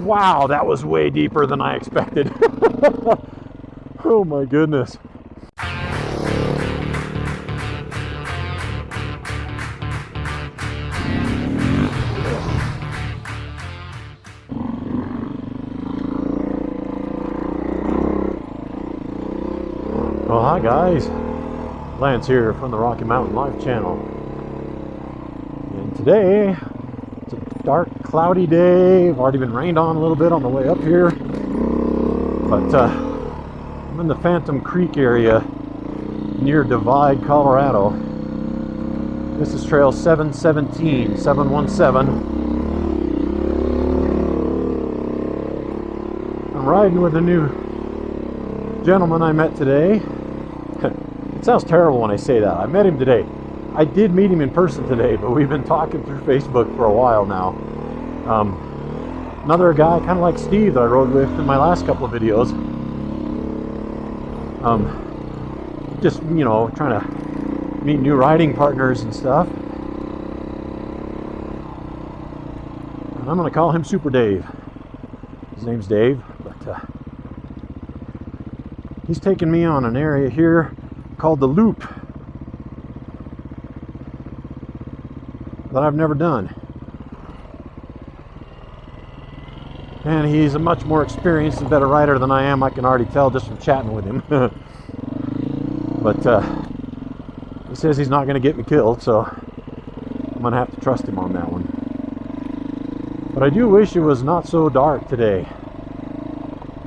Wow, that was way deeper than I expected. Oh my goodness. Well, hi guys. Lance here from the Rocky Mountain Life channel. And today, it's a dark, cloudy day. I've already been rained on a little bit on the way up here. But I'm in the Phantom Creek area near Divide, Colorado. This is trail 717. I'm riding with a new gentleman I met today. It sounds terrible when I say that. I met him today. I did meet him in person today, but we've been talking through Facebook for a while now. Another guy, kind of like Steve, that I rode with in my last couple of videos. Just, you know, trying to meet new riding partners and stuff. And I'm going to call him Super Dave. His name's Dave, but he's taking me on an area here called the Loop that I've never done. And he's a much more experienced and better rider than I am. I can already tell just from chatting with him. But he says he's not going to get me killed, so I'm going to have to trust him on that one. But I do wish it was not so dark today,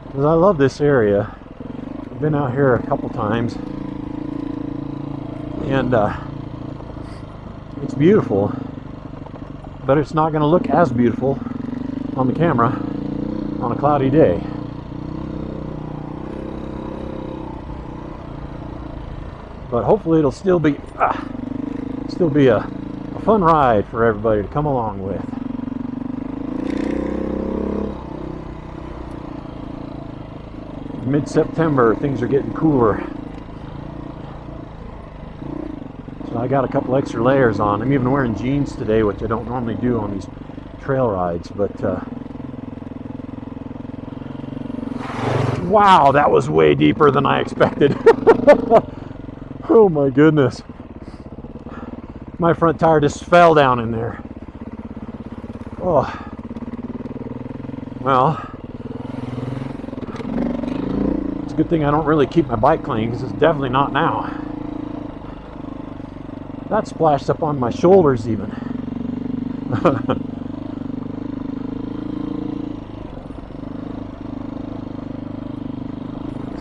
because I love this area. I've been out here a couple times, and it's beautiful, but it's not going to look as beautiful on the camera on a cloudy day. But hopefully it'll still be a fun ride for everybody to come along with. Mid-September, things are getting cooler. So I got a couple extra layers on. I'm even wearing jeans today, which I don't normally do on these trail rides, but wow, that was way deeper than I expected. Oh my goodness. My front tire just fell down in there. Oh. Well, it's a good thing I don't really keep my bike clean, because it's definitely not now. That splashed up on my shoulders even.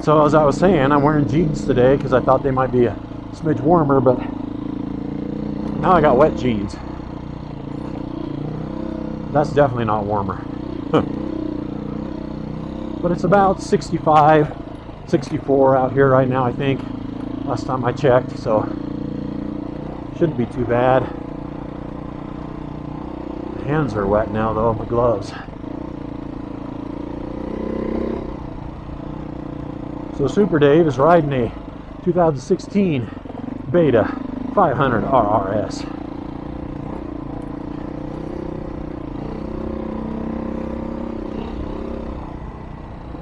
So as I was saying, I'm wearing jeans today because I thought they might be a smidge warmer, but now I got wet jeans. That's definitely not warmer. But it's about 65, 64 out here right now, I think. Last time I checked, so shouldn't be too bad. My hands are wet now though, my gloves. So Super Dave is riding a 2016 Beta 500 RRS.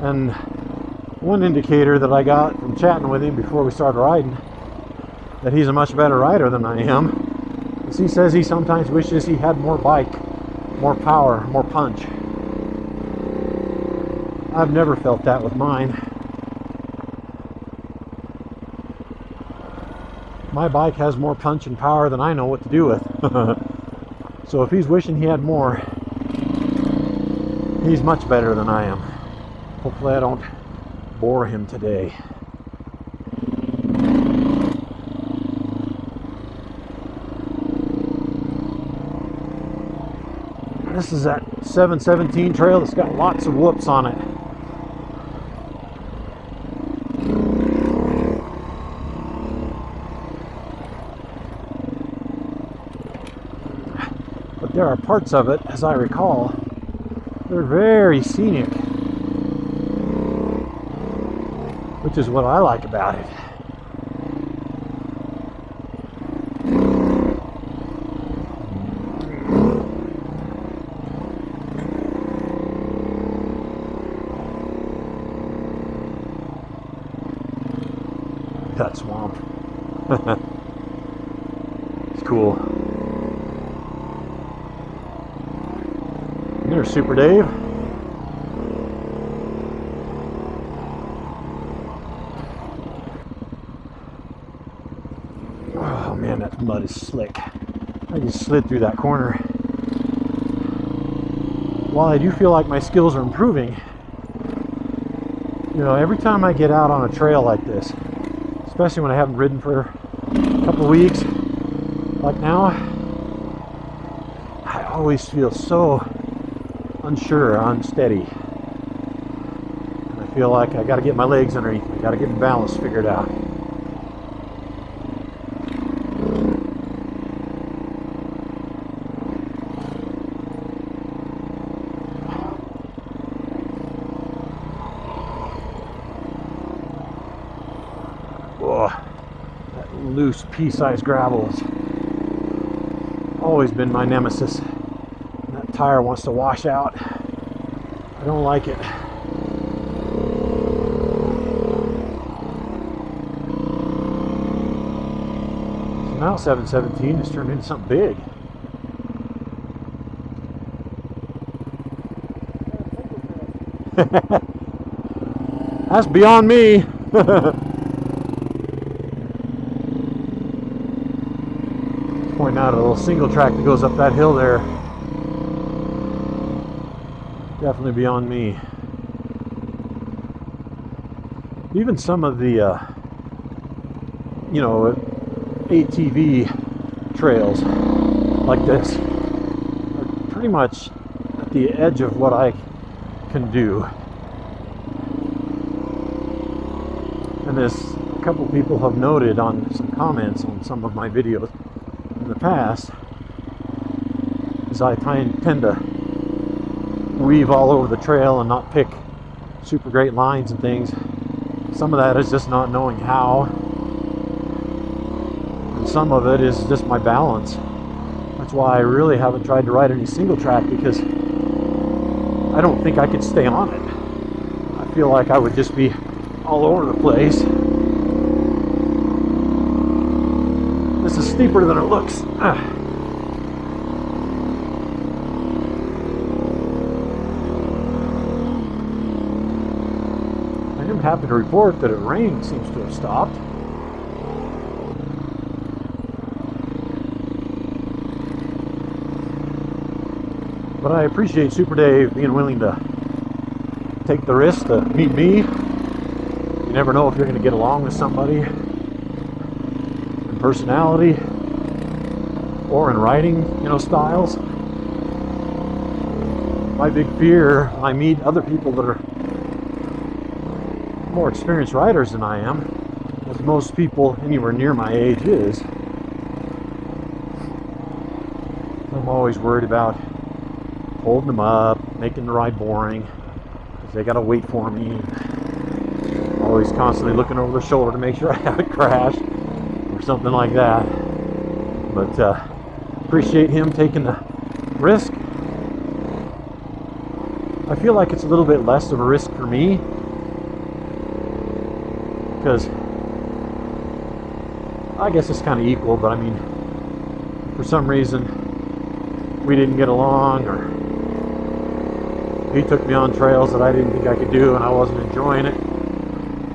And one indicator that I got from chatting with him before we started riding, that he's a much better rider than I am, is he says he sometimes wishes he had more bike, more power, more punch. I've never felt that with mine. My bike has more punch and power than I know what to do with. So if he's wishing he had more, he's much better than I am. Hopefully I don't bore him today. This is that 717 trail that's got lots of whoops on it. But there are parts of it, as I recall, they're very scenic, which is what I like about it. that swamp. It's cool. And there's Super Dave. Oh man, that mud is slick. I just slid through that corner. While I do feel like my skills are improving, you know, every time I get out on a trail like this, especially when I haven't ridden for a couple of weeks, like now, I always feel so unsure, unsteady. And I feel like I got to get my legs underneath me, got to get my balance figured out. Oh, that loose pea-sized gravel has always been my nemesis. And that tire wants to wash out. I don't like it. So now 717 has turned into something big. That's beyond me. Pointing out a little single track that goes up that hill there. Definitely beyond me. Even some of the you know, ATV trails like this are pretty much at the edge of what I can do. And as a couple people have noted on some comments on some of my videos in the past, is I tend to weave all over the trail and not pick super great lines and things. Some of that is just not knowing how, and some of it is just my balance. That's why I really haven't tried to ride any single track, because I don't think I could stay on it. I feel like I would just be all over the place. This is steeper than it looks. I am happy to report that rain seems to have stopped. But I appreciate Super Dave being willing to take the risk to meet me. You never know if you're going to get along with somebody in personality or in riding, you know, styles. My big fear when I meet other people that are more experienced riders than I am, as most people anywhere near my age is, I'm always worried about holding them up, making the ride boring, because they got to wait for me. Always constantly looking over their shoulder to make sure I haven't crashed or something like that. But appreciate him taking the risk. I feel like it's a little bit less of a risk for me, because I guess it's kind of equal, but I mean, for some reason we didn't get along, or he took me on trails that I didn't think I could do and I wasn't enjoying it,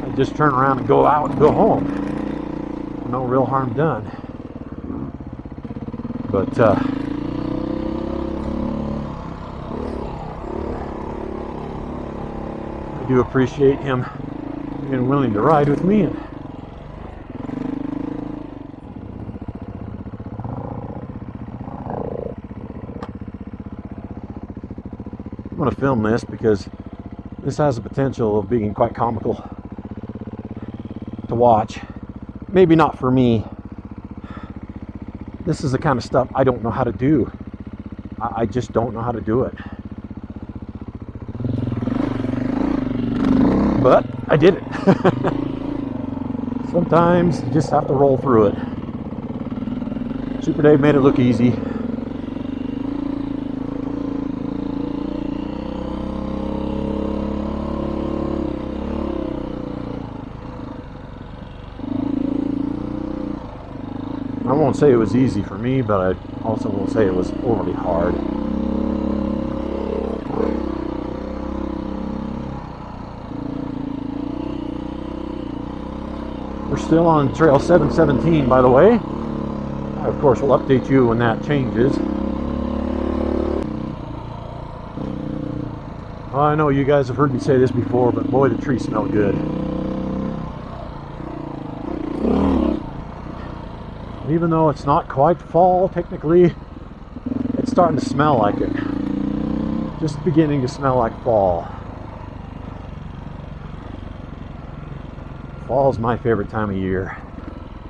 I'd just turn around and go out and go home. No real harm done. But I do appreciate him being willing to ride with me. And I'm going to film this because this has the potential of being quite comical to watch. Maybe not for me. This is the kind of stuff I don't know how to do. I just don't know how to do it. But I did it. Sometimes you just have to roll through it. Super Dave made it look easy. won't say it was easy for me, but I also won't say it was overly hard. We're still on Trail 717, by the way. I, of course, will update you when that changes. I know you guys have heard me say this before, but boy, the trees smell good. Even though it's not quite fall, technically, it's starting to smell like it. Just beginning to smell like fall. Fall's my favorite time of year.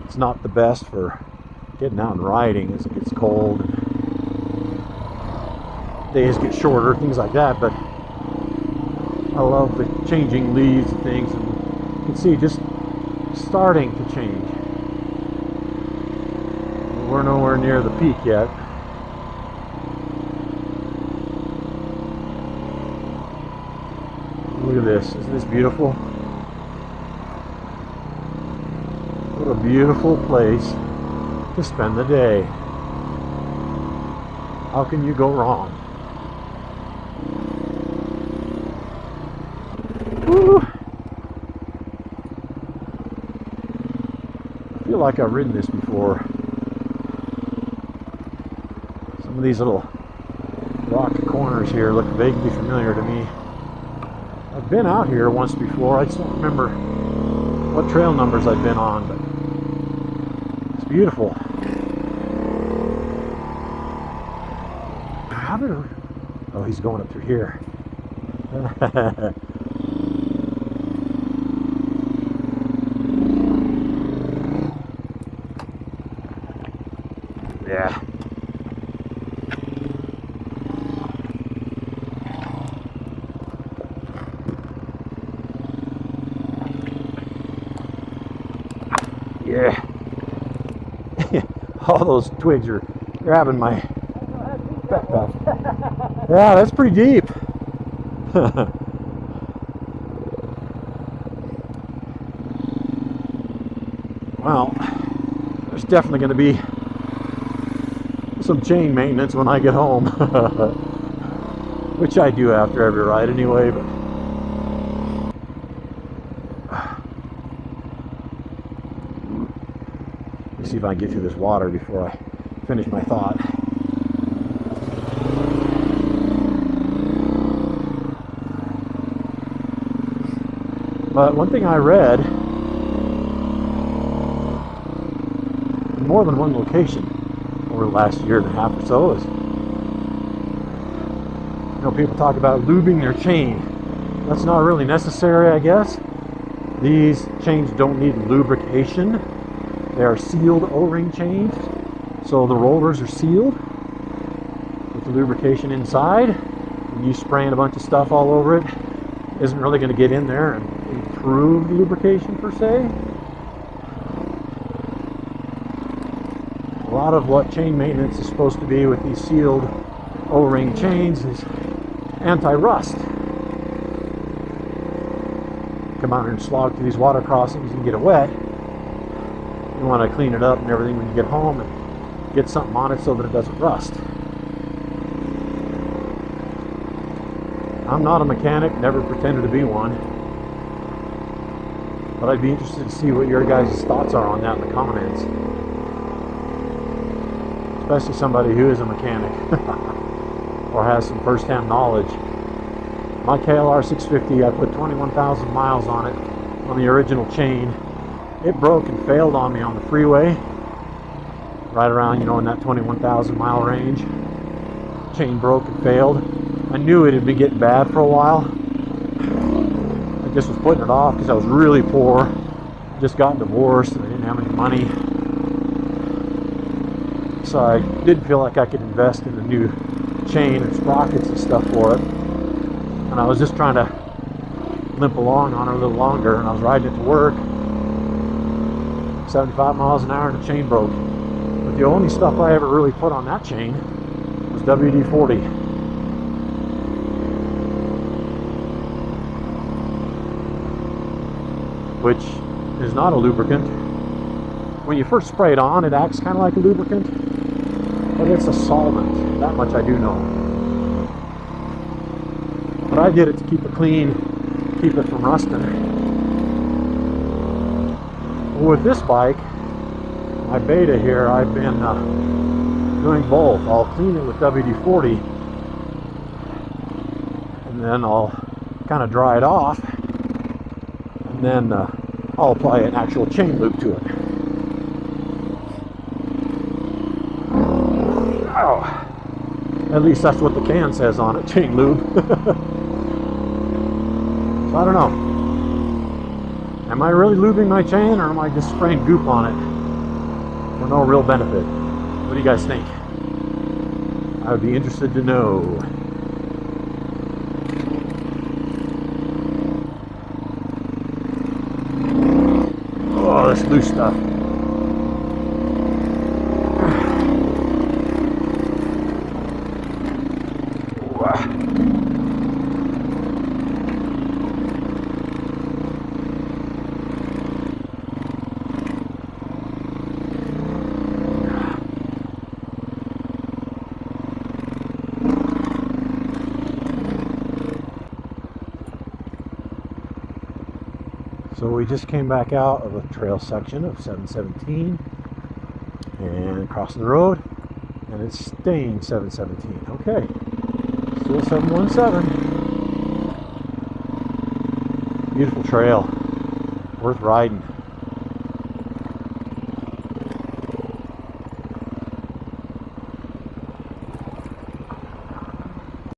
It's not the best for getting out and riding as it gets cold and days get shorter, things like that, but I love the changing leaves and things, and you can see just starting to change. We're nowhere near the peak yet. Look at this. Isn't this beautiful? What a beautiful place to spend the day. How can you go wrong? Woo. I feel like I've ridden this before. Some of these little rock corners here look vaguely familiar to me. I've been out here once before. I just don't remember what trail numbers I've been on, but it's beautiful. How did... Oh, he's going up through here. Yeah. Yeah. All those twigs are grabbing my backpack. Yeah, that's pretty deep. Well, there's definitely going to be some chain maintenance when I get home. Which I do after every ride anyway, but let me see if I can get through this water before I finish my thought. But one thing I read in more than one location over the last year and a half or so is, you know, people talk about lubing their chain. That's not really necessary, I guess. These chains don't need lubrication. They are sealed O-ring chains, so the rollers are sealed with the lubrication inside. And you spraying a bunch of stuff all over it isn't really going to get in there and improve the lubrication per se. A lot of what chain maintenance is supposed to be with these sealed O-ring chains is anti-rust. Come out here and slog through these water crossings and get it wet. You want to clean it up and everything when you get home and get something on it so that it doesn't rust. I'm not a mechanic, never pretended to be one, but I'd be interested to see what your guys' thoughts are on that in the comments. Especially somebody who is a mechanic or has some first-hand knowledge. My KLR 650, I put 21,000 miles on it on the original chain. It broke and failed on me on the freeway, right around, you know, in that 21,000 mile range. Chain broke and failed. I knew it had been getting bad for a while. I just was putting it off because I was really poor. Just got divorced and I didn't have any money. So I did feel like I could invest in a new chain and sprockets and stuff for it. And I was just trying to limp along on it a little longer, and I was riding it to work. 75 miles an hour and the chain broke. But the only stuff I ever really put on that chain was WD-40. Which is not a lubricant. when you first spray it on, it acts kind of like a lubricant, but it's a solvent. That much I do know. But I did it to keep it clean, keep it from rusting. With this bike, my Beta here, I've been doing both. I'll clean it with WD-40, and then I'll kind of dry it off, and then I'll apply an actual chain lube to it. Oh, at least that's what the can says on it, chain lube. So I don't know. Am I really lubing my chain, or am I just spraying goop on it for no real benefit? What do you guys think? I would be interested to know. Oh, this loose stuff. So we just came back out of a trail section of 717 and crossing the road, and it's staying 717. Okay, still 717. Beautiful trail, worth riding.